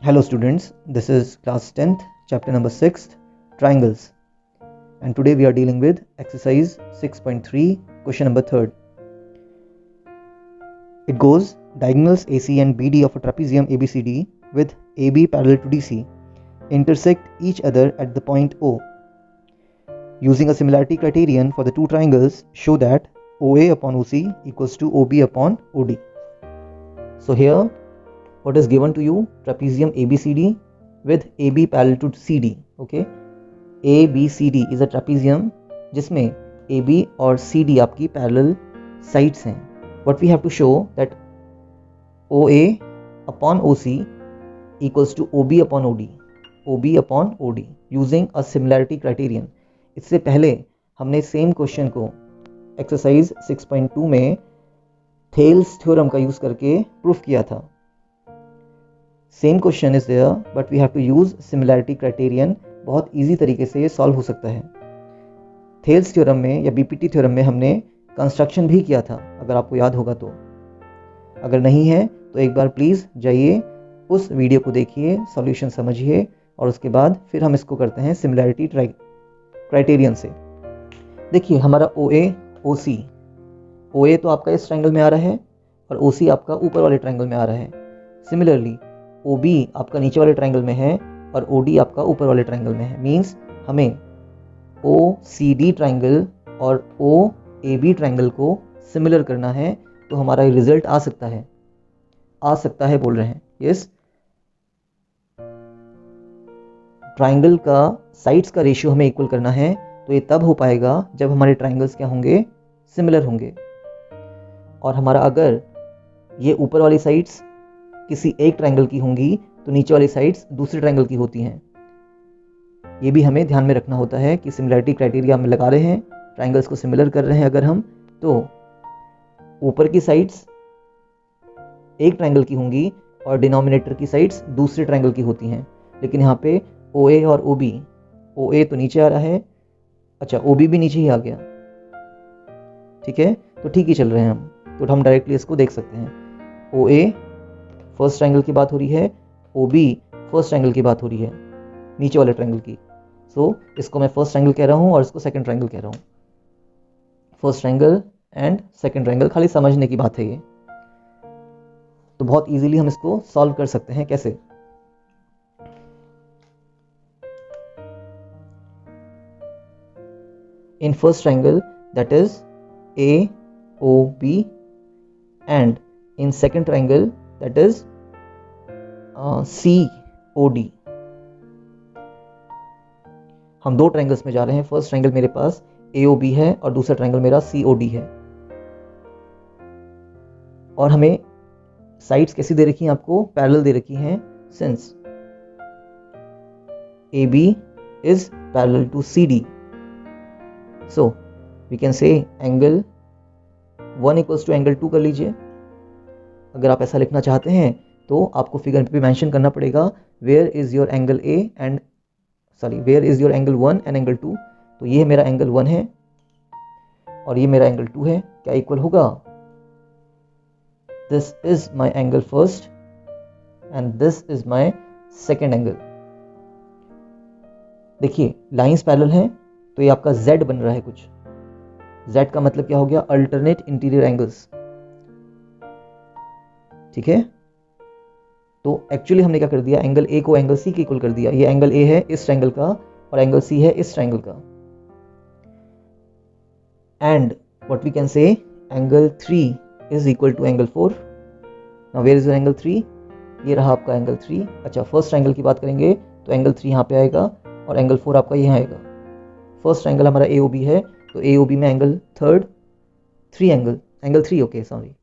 Hello students, this is class 10th, chapter number 6th, triangles. And today we are dealing with exercise 6.3, question number 3rd. It goes, diagonals AC and BD of a trapezium ABCD with AB parallel to DC intersect each other at the point O. Using a similarity criterion for the two triangles, show that OA upon OC equals to OB upon OD. So here, what is given to you? Trapezium ABCD with AB parallel to CD. Okay, ABCD is a trapezium जिसमें AB और CD आपकी parallel sides हैं. What we have to show that OA upon OC equals to OB upon OD. OB upon OD using a similarity criterion. इससे पहले हमने same question को exercise 6.2 में Thales theorem का यूज करके प्रूफ किया था. Same question is there but we have to use similarity criterion. बहुत इजी तरीके से ये सॉल्व हो सकता है. थेल्स थ्योरम में या बीपीटी थ्योरम में हमने कंस्ट्रक्शन भी किया था, अगर आपको याद होगा तो. अगर नहीं है तो एक बार प्लीज़ जाइए उस वीडियो को देखिए, सॉल्यूशन समझिए और उसके बाद फिर हम इसको करते हैं सिमिलैरिटी क्राइटेरियन से. देखिए हमारा OA OC, OA तो आपका इस ट्रायंगल में आ रहा है और OC आपका ऊपर वाले ट्रायंगल में आ रहा है. सिमिलरली OB आपका नीचे वाले ट्रायंगल में है और OD आपका ऊपर वाले ट्रायंगल में है. मींस हमें OCD ट्रायंगल और OAB ट्रायंगल को सिमिलर करना है, तो हमारा रिजल्ट आ सकता है बोल रहे हैं. यस, ट्रायंगल का साइड्स का रेशियो हमें इक्वल करना है, तो ये तब हो पाएगा जब हमारे ट्रायंगल्स क्या होंगे, सिमिलर होंगे. और हमारा अगर ये ऊपर वाली साइड्स किसी एक ट्रायंगल की होंगी तो नीचे वाली साइड्स दूसरे ट्रायंगल की होती हैं. ये भी हमें ध्यान में रखना होता है कि सिमिलैरिटी क्राइटेरिया हम लगा रहे हैं, ट्रायंगल्स को सिमिलर कर रहे हैं अगर हम, तो ऊपर की साइड्स एक ट्रायंगल की होंगी और डिनोमिनेटर की साइड्स दूसरे ट्रायंगल की होती हैं. लेकिन यहाँ पे OA और OB, OA तो नीचे आ रहा है, अच्छा OB भी नीचे ही आ गया. ठीक है, तो ठीक ही चल रहे हैं हम, तो हम डायरेक्टली इसको देख सकते हैं. OA फर्स्ट ट्रायंगल की बात हो रही है, OB फर्स्ट ट्रायंगल की बात हो रही है, नीचे वाले ट्रायंगल की. सो इसको मैं फर्स्ट ट्रायंगल कह रहा हूँ और इसको सेकंड ट्रायंगल कह रहा हूँ. First triangle and second triangle, खाली समझने की बात है ये. तो बहुत इजीली हम इसको सॉल्व कर सकते हैं. कैसे? In first triangle, that is AOB, and in second triangle, that is COD. हम दो ट्रायंगल्स में जा रहे हैं. फर्स्ट ट्रायंगल मेरे पास AOB है और दूसरा ट्रायंगल मेरा COD है. और हमें साइड्स कैसी दे रखी हैं आपको? पैरेलल दे रखी हैं. Since AB is parallel to CD, so we can say angle 1 equals to angle 2 कर लीजिए. अगर आप ऐसा लिखना चाहते हैं तो आपको फिगर पे मेंशन करना पड़ेगा where is your angle A and where is your angle 1 and angle 2. तो ये मेरा एंगल 1 है और ये मेरा एंगल 2 है. क्या इक्वल होगा? This is my angle first and this is my second angle. देखिए लाइंस पैरेलल हैं तो ये आपका Z बन रहा है कुछ. Z का मतलब क्या हो गया? Alternate interior angles. ठीक है, तो एक्चुअली हमने क्या कर दिया, एंगल A को एंगल C के इक्वल कर दिया. ये एंगल A है इस ट्रायंगल का और एंगल C है इस ट्रायंगल का. And what we can say, angle 3 is equal to angle 4. Now where is your angle 3? ये रहा आपका एंगल 3. अच्छा, फर्स्ट ट्रायंगल की बात करेंगे तो एंगल 3 यहाँ पे आएगा और एंगल 4 आपका यहाँ आएगा. फर्स्ट ट्रायंगल हमारा AOB है, तो AOB में angle third, angle 3 okay sorry.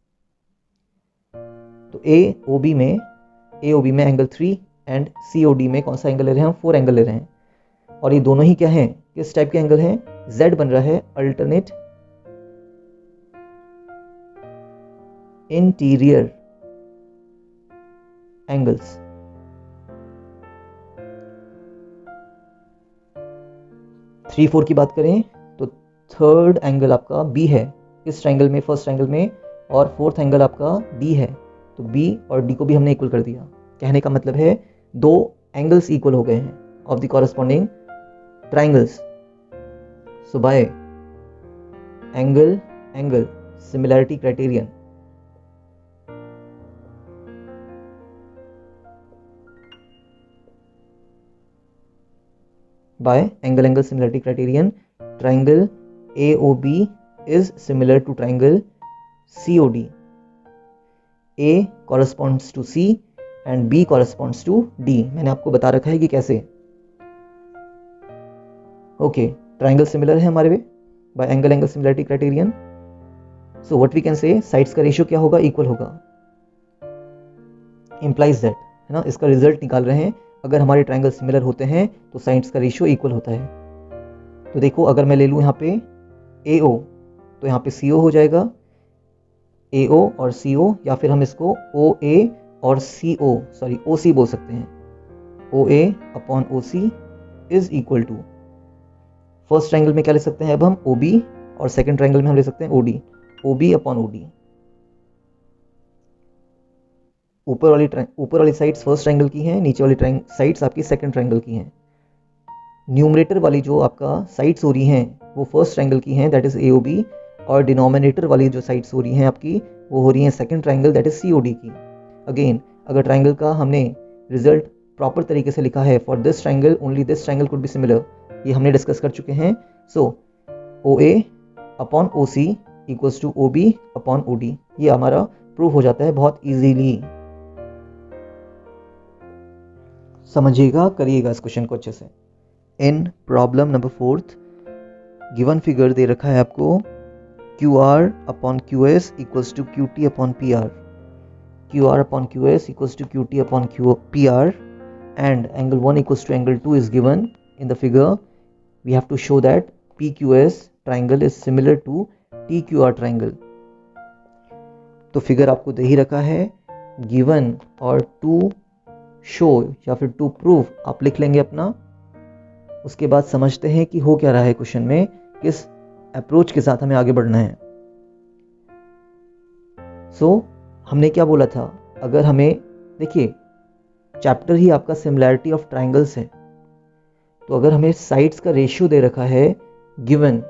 तो AOB में एंगल 3 एंड COD में कौन सा एंगल ले रहे हैं हम? 4 एंगल ले रहे हैं. और ये दोनों ही क्या हैं? किस टाइप के एंगल हैं? Z बन रहा है अल्टरनेट इंटीरियर एंगल्स. थ्री 4 की बात करें तो थर्ड एंगल आपका B है इस ट्रायंगल में, फर्स्ट ट्रायंगल में, और फोर्थ एंगल आपका D है. तो B और D को भी हमने इक्वल कर दिया. कहने का मतलब है दो एंगल्स इक्वल हो गए हैं of the corresponding triangles. So bye angle similarity criterion, by angle similarity criterion, triangle AOB is similar to triangle COD. A corresponds to C and B corresponds to D. मैंने आपको बता रखा है कि कैसे. ओके, ट्राइंगल सिमिलर है हमारे by angle similarity criterion. So what we can say, sides का रेशियो क्या होगा, इक्वल होगा. implies that, है ना, इसका रिजल्ट निकाल रहे हैं. अगर हमारे ट्राइंगल सिमिलर होते हैं तो साइड्स का रेशियो इक्वल होता है. तो देखो, अगर मैं ले लूँ यहाँ पे AO तो यहाँ पे CO हो जाएगा. AO और CO, या फिर हम इसको OA और OC बोल सकते हैं. OA upon OC is equal to, first triangle में क्या ले सकते हैं अब हम, OB, और सेकेंड ट्राइंगल में हम ले सकते हैं OD. OB upon OD. ऊपर वाली साइड्स फर्स्ट ट्राइंगल की हैं, नीचे वाली साइड्स आपकी सेकंड ट्राइंगल की हैं. न्यूमरेटर वाली जो आपका साइड्स हो रही हैं वो फर्स्ट ट्राइंगल की हैं, दैट इज AOB, और डिनोमिनेटर वाली जो साइड्स हो रही हैं आपकी वो हो रही हैं second triangle, that is COD की. अगेन, अगर ट्राइंगल का हमने रिजल्ट प्रॉपर तरीके से लिखा है, for this triangle only this triangle could be similar, ये हमने डिस्कस कर चुके हैं. So OA upon OC equals to OB upon OD. ये हमारा प्रूव हो जाता है बहुत इजीली. समझिएगा, करिएगा इस क्वेश्चन को अच्छे से. In problem number 4, given figure दे रखा है आपको QR upon QS equals to QT upon PR. QR upon QS equals to QT upon PR and angle 1 equals to angle 2 is given in the figure. We have to show that PQS triangle is similar to TQR triangle. तो figure आपको दे ही रखा है. Given और to show या फिर to prove आप लिख लेंगे अपना. उसके बाद समझते हैं कि हो क्या रहा है क्वेश्चन में, किस अप्रोच के साथ हमें आगे बढ़ना है. सो हमने क्या बोला था, अगर हमें, देखिए चैप्टर ही आपका सिमिलैरिटी ऑफ ट्राइंगल्स है, तो अगर हमें साइड्स का रेशियो दे रखा है गिवन,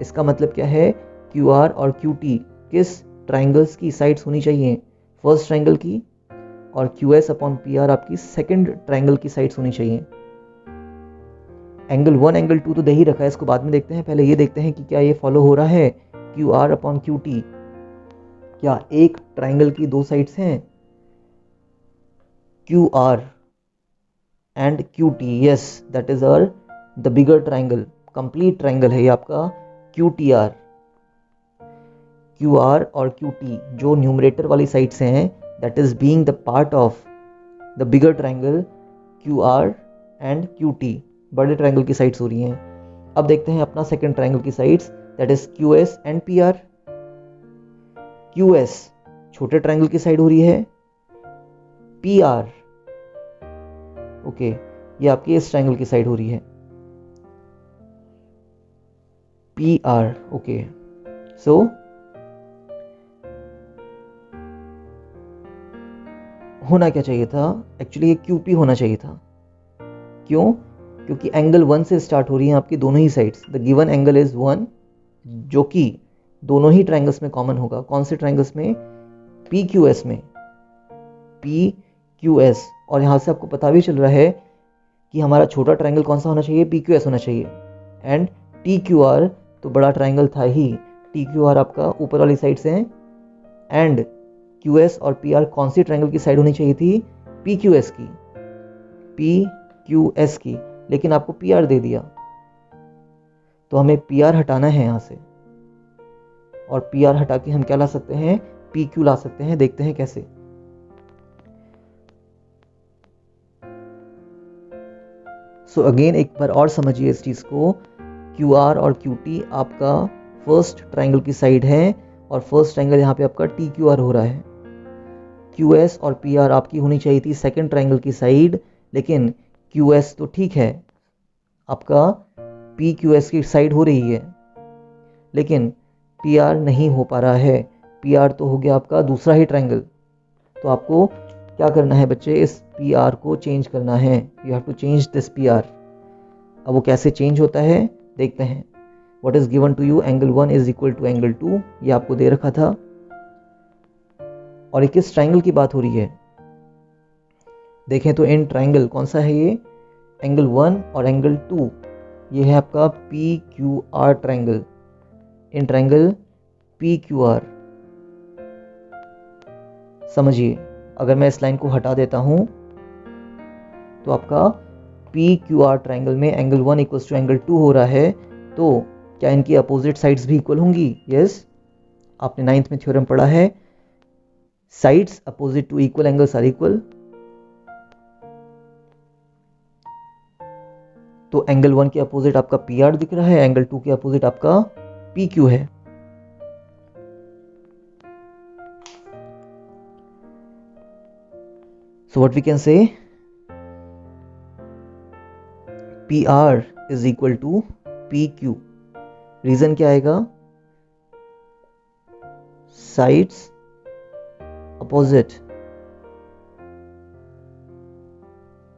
इसका मतलब क्या है, QR और QT किस ट्राइंगल्स की साइड्स होनी चाहिए, फर्स्ट ट्राइंगल की, और QS अपॉन PR आपकी सेकंड ट्राइंगल की साइड्स होनी चाहिए. एंगल 1 एंगल 2 तो दे ही रखा है, इसको बाद में देखते हैं. पहले ये देखते हैं कि क्या ये फॉलो हो रहा है. QR अपॉन QT, क्या एक ट्राइंगल की दो साइड्स हैं, QR and QT. Yes, that is our the bigger triangle, complete triangle है ये आपका QTR. QR और QT जो न्यूमरेटर वाली साइड्स हैं, that is being the part of the bigger triangle QR and QT, बड़े ट्राइंगल की साइड्स हो रही हैं. अब देखते हैं अपना सेकंड ट्राइंगल की sides, that is QS and PR. QS छोटे ट्राइंगल की साइड हो रही है, PR ओके ये आपकी इस ट्राइंगल की साइड हो रही है, PR. ओके, सो होना क्या चाहिए था, एक्चुअली ये QP होना चाहिए था. क्यों? क्योंकि एंगल 1 से स्टार्ट हो रही है आपकी दोनों ही sides. The given angle is 1, जो कि दोनों ही ट्राइंगल्स में कॉमन होगा. कौन से ट्राइंगल्स में? PQS में, PQS. और यहाँ से आपको पता भी चल रहा है कि हमारा छोटा ट्राइंगल कौन सा होना चाहिए, PQS होना चाहिए. एंड TQR तो बड़ा ट्राइंगल था ही, TQR आपका ऊपर वाली साइड से है. एंड QS और PR कौन सी ट्राइंगल की साइड होनी चाहिए थी, PQS की, PQS की. लेकिन आपको PR दे दिया, तो हमें PR हटाना है यहाँ से, और PR हटा के हम क्या ला सकते हैं, PQ ला सकते हैं. देखते हैं कैसे. सो अगेन एक बार और समझिए इस चीज को. QR और QT आपका फर्स्ट ट्राइंगल की साइड है, और फर्स्ट ट्राइंगल यहाँ पे आपका TQR हो रहा है. QS और PR आपकी होनी चाहिए थी सेकंड ट्राइंगल की साइड, लेकिन QS तो ठीक है, आपका PQS की साइड हो रही है, लेकिन PR नहीं हो पा रहा है. PR तो हो गया आपका दूसरा ही ट्राइंगल, तो आपको क्या करना है बच्चे, इस पी आर को चेंज करना है, you have to change this P R. अब वो कैसे चेंज होता है देखते हैं। What is given to you, angle 1 is equal to angle 2, ये आपको दे रखा था। और किस ट्राइंगल की बात हो रही है, देखें तो इन ट्राइंगल कौन सा है ये, एंगल 1 और एंगल 2, ये है आपका P Q R triangle, in triangle P Q are. समझिए, अगर मैं इस लाइन को हटा देता हूं तो आपका पी क्यू आर ट्राइंगल में एंगल 1 इक्वल्स टू एंगल 2 हो रहा है, तो क्या इनकी अपोजिट साइड्स भी इक्वल होंगी? यस, आपने 9th में थ्योरम पढ़ा है, sides opposite to equal angles are equal. तो एंगल 1 के अपोजिट आपका पी आर दिख रहा है, एंगल 2 के अपोजिट आपका पी क्यू है। So what we can say, PR is equal to PQ. Reason क्या आएगा, sides opposite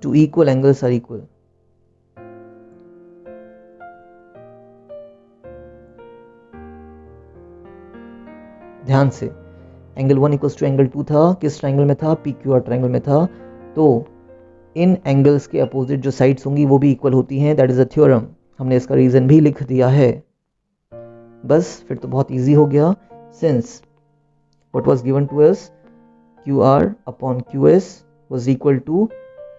to equal angles are equal. ध्यान से, एंगल 1 इक्वल्स टू एंगल 2 था, किस ट्राइंगल में था, पी क्यू आर ट्राइंगल में था। तो इन एंगल्स के अपोजिट जो साइड्स होंगी वो भी इक्वल होती हैं, दैट इज अ थ्योरम। हमने इसका रीजन भी लिख दिया है, बस फिर तो बहुत इजी हो गया। Since what was given to us, Q R upon Q S was equal to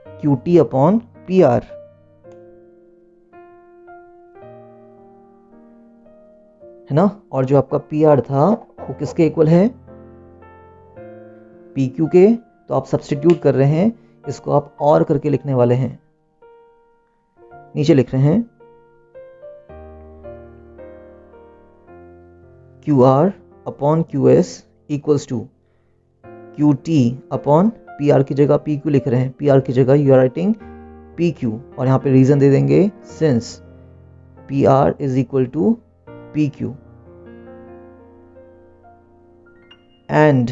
Q T upon P R, है ना। और जो आपका पी आर था वो किसके इक्वल है, पी क्यू के। तो आप सब्स्टिट्यूट कर रहे हैं, इसको आप और करके लिखने वाले हैं, नीचे लिख रहे हैं Q R upon Q S equals to Q T upon P R की जगह पी क्यू लिख रहे हैं, पी आर की जगह you are writing P Q, और यहाँ पे रीजन दे देंगे since P R is equal to P Q. And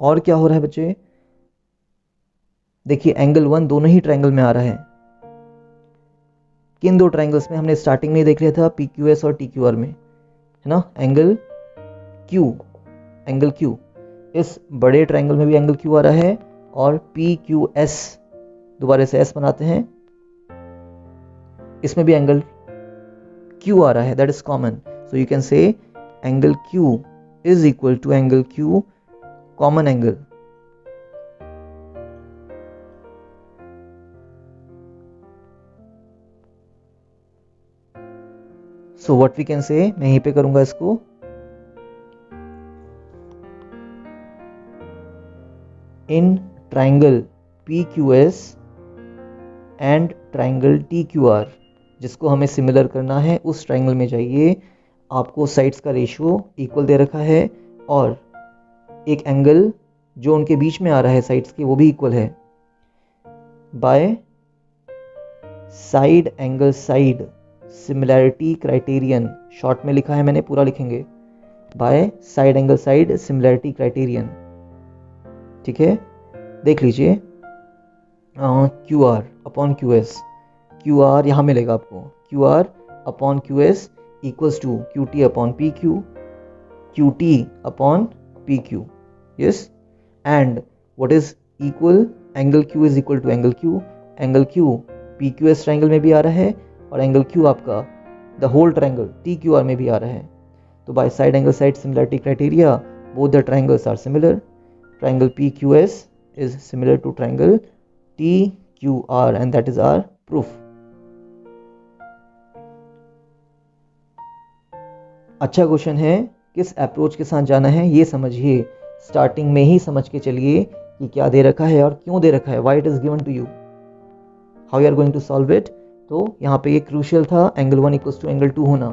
और क्या हो रहा है बच्चे, देखिए एंगल 1 दोनों ही ट्राइंगल में आ रहा है। किन दो ट्राइंगल्स में, हमने स्टार्टिंग में देख लिया था, पी क्यू एस और टी क्यू आर में, है ना। एंगल क्यू, इस बड़े ट्राइंगल में भी एंगल क्यू आ रहा है, और पी क्यू एस, दोबारा से एस बनाते हैं, इसमें भी एंगल क्यू आ रहा है, that is common. So you can say angle Q is equal to angle Q common angle. So what we can say, मैं यहीं पे करूंगा इसको, in triangle P Q S and triangle T Q R, जिसको हमें similar करना है उस ट्राइंगल में जाइए, आपको साइड्स का रेशियो इक्वल दे रखा है, और एक एंगल जो उनके बीच में आ रहा है साइड्स के वो भी इक्वल है, by side angle side similarity criterion, short में लिखा है मैंने, पूरा लिखेंगे, by side angle side similarity criterion. ठीक है, देख लीजिए, Q R upon Q S, Q R यहाँ मिलेगा आपको, Q R upon Q S equals to Q T upon P Q, Q T upon P Q. Yes, and what is equal, angle Q is equal to angle Q, angle Q P Q S triangle में भी आ रहा है, और angle Q आपका the whole triangle T Q R में भी आ रहा है। तो by side angle side similarity criteria both the triangles are similar, triangle P Q S is similar to triangle TQR and that is our proof. अच्छा question है, किस approach के साथ जाना है ये समझिए, स्टार्टिंग में ही समझ के चलिए कि क्या दे रखा है और क्यों दे रखा है, why it is given to you, how you are going to solve it। तो यहाँ पे ये क्रूशियल था, एंगल 1 इक्वल्स टू एंगल 2 होना,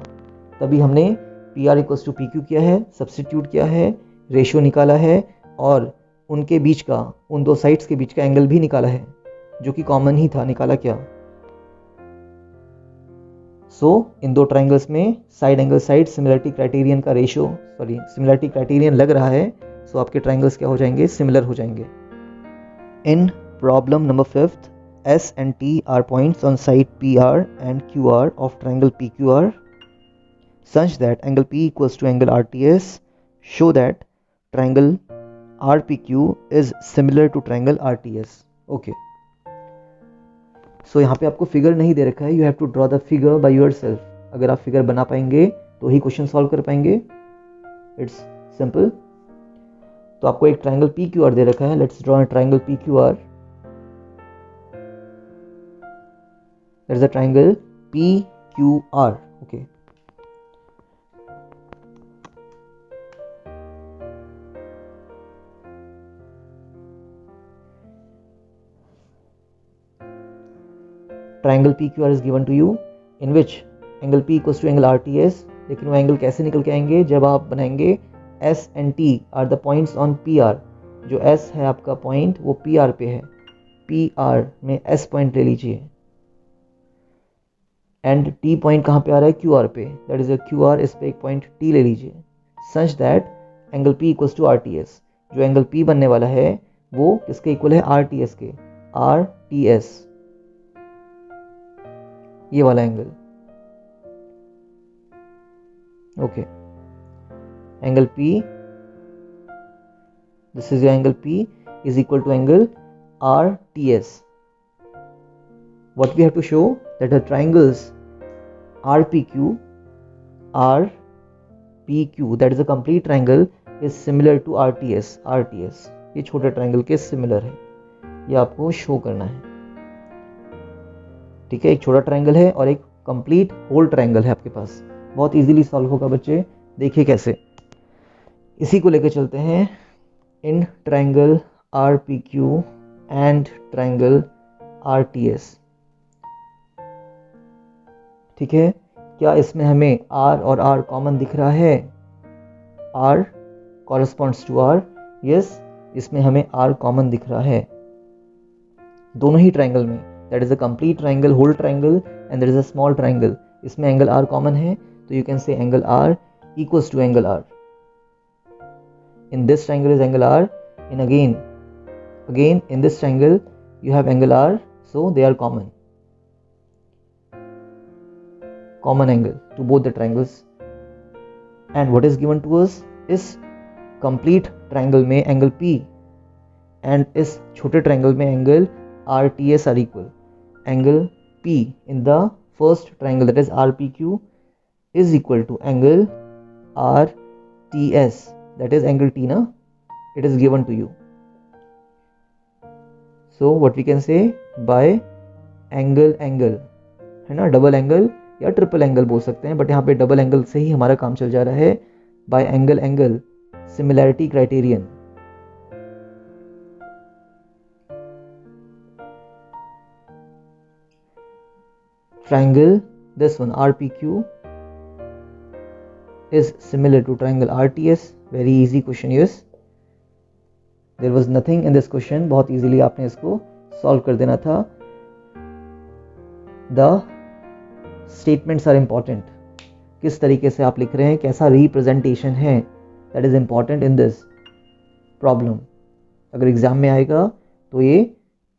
तभी हमने PR इक्वल्स टू PQ किया है, सब्स्टिट्यूट किया है, रेशियो निकाला है, और उनके बीच का, उन दो साइड्स के बीच का एंगल भी निकाला है, जो कि कॉमन ही था, निकाला क्या। सो इन दो ट्राइंगल्स में side angle side similarity criterion का रेशियो, सिमिलरिटी क्राइटेरियन लग रहा है, सो आपके ट्राइंगल्स क्या हो जाएंगे, सिमिलर हो जाएंगे। In problem number 5th, S and T are points on side PR and QR of triangle PQR such that angle P equals to angle RTS. Show that triangle RPQ is similar to triangle RTS. Okay. So यहाँ पे आपको figure नहीं दे रखा है, you have to draw the figure by yourself. अगर आप figure बना पाएंगे तो ही क्वेश्चन सॉल्व कर पाएंगे. It's simple. तो आपको एक ट्रायंगल पी क्यू आर दे रखा है. Let's draw a triangle P Q R. That is a triangle P Q R. Okay. Triangle P Q R is given to you in which angle P equals to angle R T S. लेकिन वो angle कैसे निकल के आएंगे? जब आप बनाएंगे S and T R the points on P R. जो एस है आपका पॉइंट वो पी आर पे है. पी आर में एस पॉइंट ले लीजिए एंड टी पॉइंट कहाँ पे आ रहा है? क्यू आर पे. That is a Q R. इस पे एक पॉइंट टी ले लीजिए such that angle P equals to R T S. जो एंगल पी बनने वाला है वो किसके इक्वल है? आर टी एस के. आर टी एस, ये वाला एंगल. ओके. एंगल P, this is your angle P is equal to angle RTS. What we have to show that the triangles RPQ, that is a complete triangle, is similar to RTS. ये छोटे triangle के similar है, ये आपको show करना है. ठीक है. एक छोटा ट्रायंगल है और एक कंप्लीट होल ट्रायंगल है आपके पास. बहुत इजीली सॉल्व होगा बच्चे. देखिए कैसे. इसी को लेकर चलते हैं. In triangle R P Q and triangle are T S. ठीक है. क्या इसमें हमें आर और आर कॉमन दिख रहा है? R corresponds to R. Yes, इसमें हमें आर कॉमन दिख रहा है दोनों ही ट्रायंगल में. That is a complete triangle, whole triangle, and there is a small triangle. इसमें एंगल आर कॉमन है तो you can say angle R equals to angle R. In this triangle is angle R, and again in this triangle you have angle R, so they are common angle to both the triangles. And what is given to us is complete triangle में angle P and इस छोटे triangle में angle RTS are equal. Angle P in the first triangle, that is RPQ, is equal to angle RTS, that is angle T na, it is given to you. So what we can say, by angle है ना, double angle या triple angle बोल सकते हैं, but यहाँ पे double angle से ही हमारा काम चल जा रहा है. Bye angle similarity criterion. Triangle this one RPQ is similar to triangle RTS. Very easy question. Yes, there was nothing in this question. बहुत easily आपने इसको solve कर देना था. The statements are important. किस तरीके से आप लिख रहे हैं, कैसा representation है, that is important in this problem. अगर एग्जाम में आएगा तो ये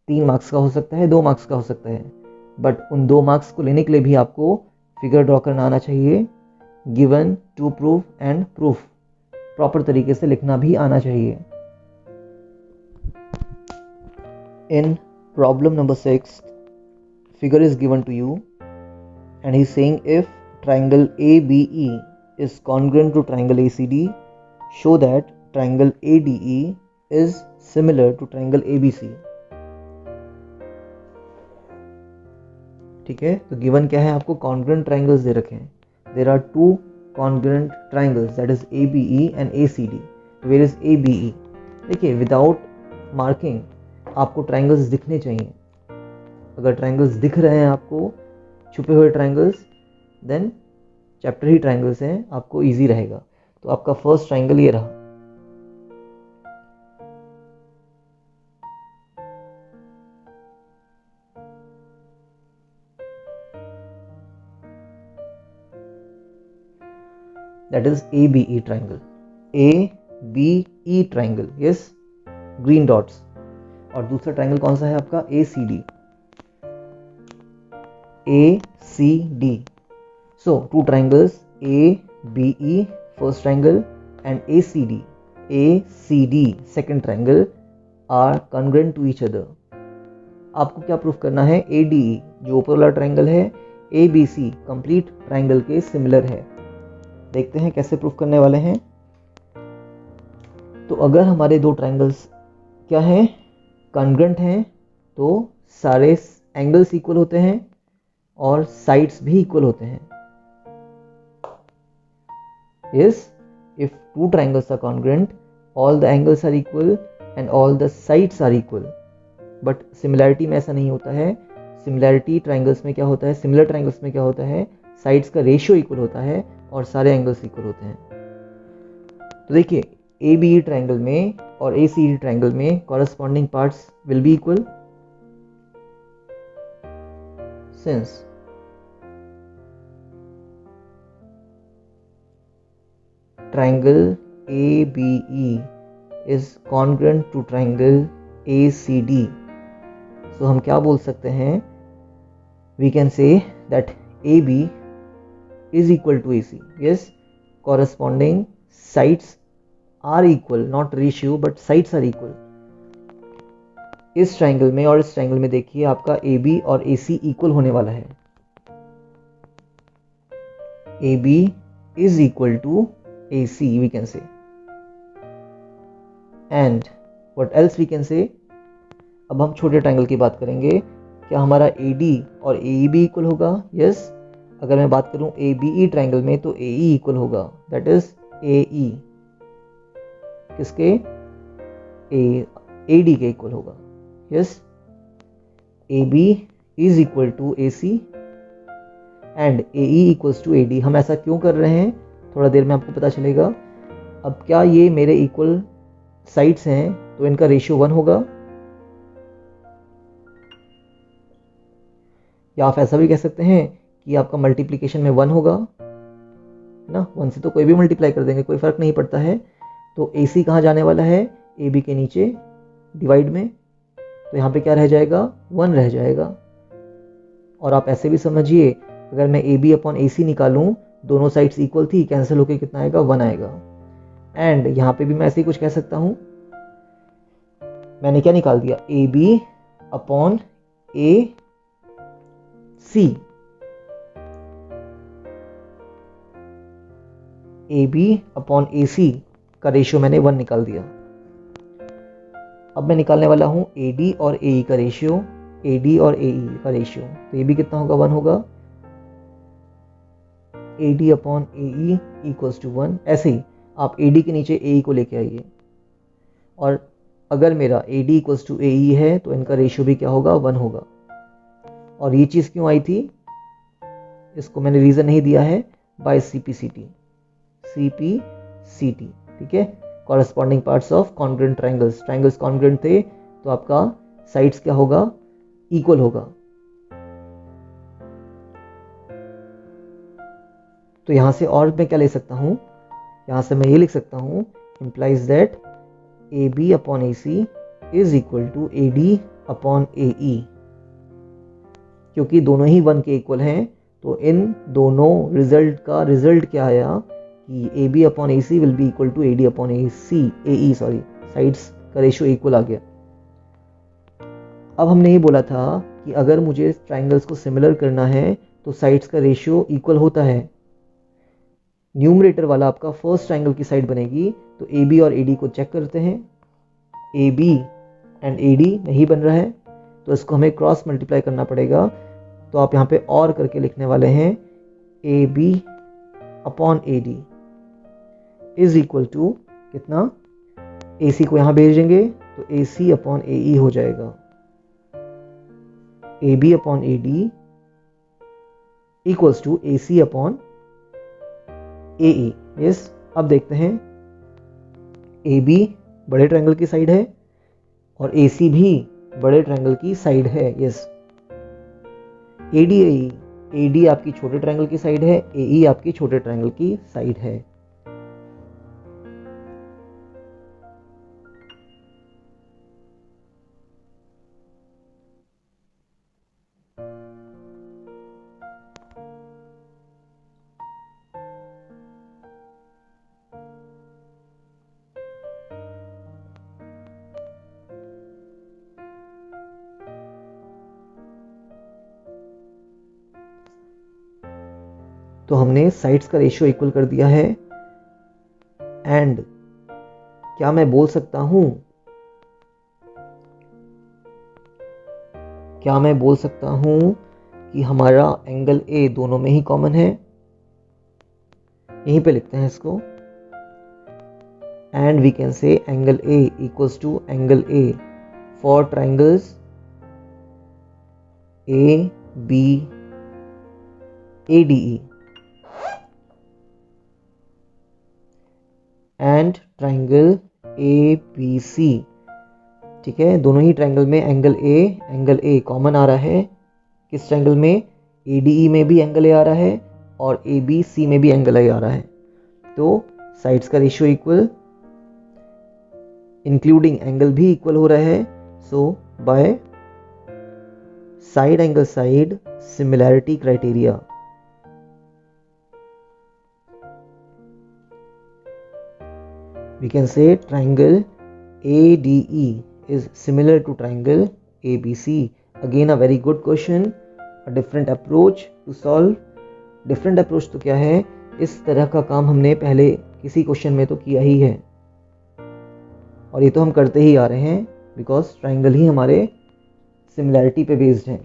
3 मार्क्स का हो सकता है, 2 मार्क्स का हो सकता है, बट उन 2 मार्क्स को लेने के लिए भी आपको फिगर ड्रॉ करना आना चाहिए. Given, to proof and proof. Proper तरीके से लिखना भी आना चाहिए. In problem number 6, figure is given to you and he is saying if triangle ABE is congruent to triangle ACD, show that triangle ADE is similar to triangle ABC. ठीक है. तो given क्या है? आपको कॉन्ग्रुएंट ट्रायंगल्स दे रखे हैं. There are 2 congruent triangles, that is ABE and ACD. Where is ABE? देखिए, विदाउट मार्किंग आपको ट्रायंगल्स दिखने चाहिए. अगर ट्रायंगल्स दिख रहे हैं आपको, छुपे हुए ट्रायंगल्स, देन चैप्टर ही ट्रायंगल्स हैं, आपको इजी रहेगा. तो आपका फर्स्ट ट्रायंगल ये रहा. that is ABE triangle. ABE triangle, yes, green dots. और दूसरा ट्राइंगल कौन सा है आपका A C D, A C D. So two triangles A B E first triangle and A C D second triangle are congruent to each other. आपको क्या proof करना है, ए डी ई जो ऊपर वाला ट्राइंगल है A B C complete triangle के similar है. देखते हैं कैसे प्रूफ करने वाले हैं. तो अगर हमारे दो ट्राइंगल्स क्या हैं, कॉन्ग्रुएंट हैं, तो सारे एंगल्स इक्वल होते हैं और साइड्स भी इक्वल होते हैं. Yes, if two triangles are congruent, all the angles are equal and all the sides are equal. But similarity में ऐसा नहीं होता है. Similarity triangles में क्या होता है, similar triangles में क्या होता है, sides का ratio equal होता है और सारे angles equal होते हैं. तो देखिए ABE triangle में और ACD triangle में corresponding parts will be equal since triangle ABE is congruent to triangle ACD. So हम क्या बोल सकते हैं, we can say that AB is equal to AC. Yes, corresponding sides are equal, not ratio but sides are equal. इस triangle में और इस triangle में देखिए आपका AB और AC इक्वल होने वाला है. AB is equal to AC we can say. And what else we can say? अब हम छोटे ट्राइंगल की बात करेंगे. क्या हमारा AD और AEB इक्वल होगा? Yes. अगर मैं बात करूं ABE ट्राइंगल में तो AE इक्वल होगा, दैट इज AE किसके, AD के इक्वल होगा. Yes. AB is equal to AC and AE equals to AD. हम ऐसा क्यों कर रहे हैं थोड़ा देर में आपको पता चलेगा. अब क्या ये मेरे इक्वल साइड्स हैं तो इनका रेशियो 1 होगा, या आप ऐसा भी कह सकते हैं कि आपका मल्टीप्लिकेशन में 1 होगा ना. 1 से तो कोई भी मल्टीप्लाई कर देंगे, कोई फर्क नहीं पड़ता है. तो AC कहाँ जाने वाला है, AB के नीचे डिवाइड में, तो यहाँ पे क्या रह जाएगा, 1 रह जाएगा. और आप ऐसे भी समझिए अगर मैं AB अपॉन AC निकालूं, दोनों साइड्स इक्वल थी, कैंसिल होकर कितना आएगा, 1 आएगा. एंड यहाँ पे भी मैं ऐसे ही कुछ कह सकता हूं, मैंने क्या निकाल दिया, AB upon AC. AB upon AC का रेशियो मैंने 1 निकाल दिया. अब मैं निकालने वाला हूं AD और AE का रेशियो, AD और AE का रेशियो. तो ये भी कितना होगा, 1 होगा. AD upon AE equals to 1. ऐसे ही आप AD के नीचे AE को लेके आइए, और अगर मेरा AD इक्वल्स टू AE है तो इनका रेशियो भी क्या होगा, 1 होगा. और ये चीज़ क्यों आई थी, इसको मैंने रीज़न नहीं दिया है, बाय CPCT. ठीक है. Corresponding parts of congruent triangles, triangles congruent थे तो आपका साइड्स क्या होगा, इक्वल होगा. तो यहां से और मैं क्या ले सकता हूं, यहां से मैं ये लिख सकता हूं, implies that AB upon AC is equal to AD upon AE. क्योंकि दोनों ही 1 के इक्वल हैं तो इन दोनों रिजल्ट का रिजल्ट क्या आया कि AB upon AC will be equal to AD upon AE sides का रेशियो इक्वल आ गया. अब हमने ये बोला था कि अगर मुझे ट्राइंगल्स को सिमिलर करना है तो साइड्स का रेशियो इक्वल होता है. न्यूमरेटर वाला आपका फर्स्ट ट्राइंगल की साइड बनेगी, तो AB और AD को चेक करते हैं. AB एंड AD नहीं बन रहा है तो इसको हमें क्रॉस मल्टीप्लाई करना पड़ेगा. तो आप यहाँ पे और करके लिखने वाले हैं AB upon AD is equal to कितना, AC को यहाँ भेजेंगे तो AC अपॉन AE हो जाएगा. AB upon AD equals to AC upon AE. Yes. अब देखते हैं AB बड़े ट्रायंगल की साइड है और AC भी बड़े ट्रायंगल की साइड है. यस. AD आपकी छोटे ट्रायंगल की साइड है, AE आपकी छोटे ट्रायंगल की साइड है. तो हमने साइड्स का रेशियो इक्वल कर दिया है। एंड क्या मैं बोल सकता हूं कि हमारा एंगल ए दोनों में ही कॉमन है? यहीं पे लिखते हैं इसको। And we can say angle A equals to angle A for triangles A B ADE and triangle ABC। ठीक है, दोनों ही ट्राइंगल में एंगल ए कॉमन आ रहा है। किस ट्राइंगल में? ADE में भी एंगल ए आ रहा है और ABC में भी एंगल ए आ रहा है। तो साइड्स का रेशियो इक्वल, इंक्लूडिंग एंगल भी इक्वल हो रहा है। So by side angle side similarity criteria, we can say triangle ADE is similar to triangle ABC. Again a very good question, a different approach to solve. Different approach तो क्या है? इस तरह का काम हमने पहले किसी क्वेश्चन में तो किया ही है और ये तो हम करते ही आ रहे हैं बिकॉज ट्राइंगल ही हमारे सिमिलैरिटी पे बेस्ड हैं।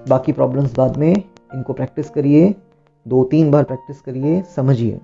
बाकी प्रॉब्लम्स बाद में, इनको प्रैक्टिस करिए, 2-3 बार प्रैक्टिस करिए, समझिए।